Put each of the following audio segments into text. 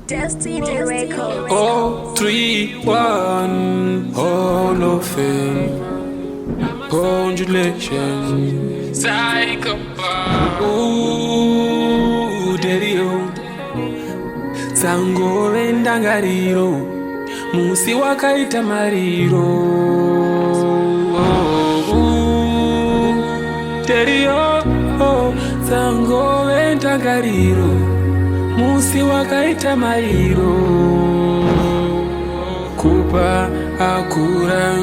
Destiny Records. Oh, 3, 1, Hall of Fame. Congratulations, Psychopath. Ooh, Derio. Sangove ndangariro, musi wakaita mariro. Derio, sangove ndangariro, musi wakaita mariro. Kupa akura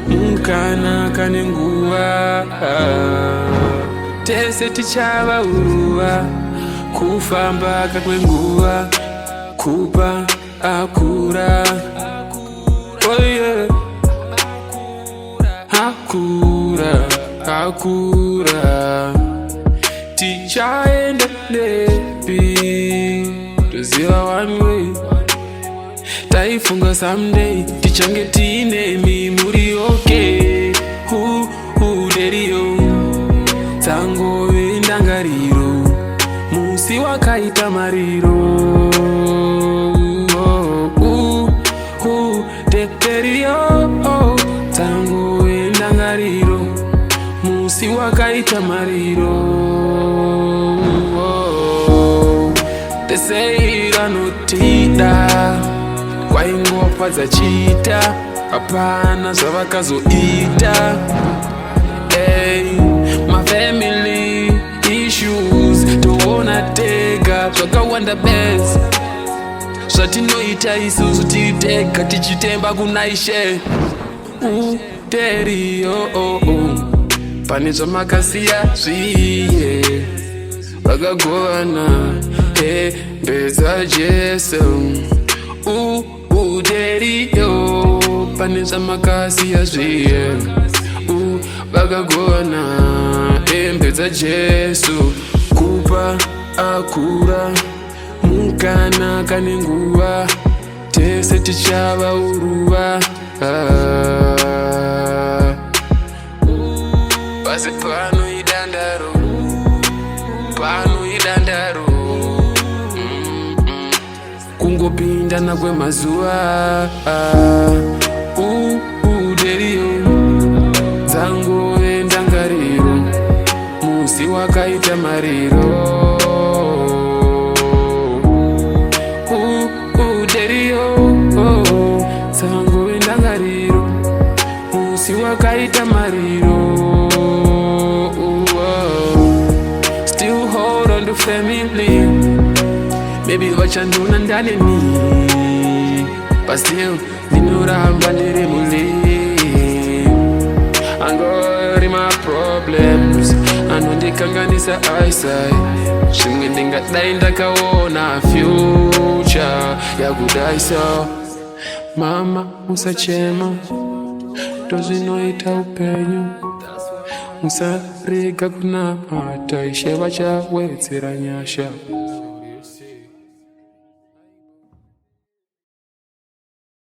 mukana kanenguwa, tese tichava uruwa kufamba kakwenguwa. Kupa akura, oh yeah. Akura tichaenda lepi, toziva one way. Taifunga someday tichange tine mimuri okay. Derio sangove ndangariro, musi wakaita mariro. Derio sangove ndangariro, musi wakaita mariro. They say anotida kwaingopfa dzachita, hapana zvavakazoita. Hey, my family issues toona tega, zvakawanda best zvatinoita isusu tiri tega tichitemba kuna Ishe. Derio pane zvamakasiya zviye vakagovana mbedza Jesu. Derio pane zvamakasiya zviye vakagovana mbedza Jesu. Kupa akura mukana kanenguwa, tese tichava uruwa. Pasi pano idandaro, kungopindana kwemazuva. Derio dzangove ndangariro, musi wakaita mariro. Derio dzangove ndangariro, musi wakaita mariro. Still hold on to family, maybe vachandona ndaneni, but still ndinoramba ndiri muli. Angori my problems anondikanganisa eyesight, zvimwe ndingadai ndakaona future yakudaisa. Mama musachema, ndozvinoita upenyu, musarega kunamata, Ishe vachawedzera nyasha.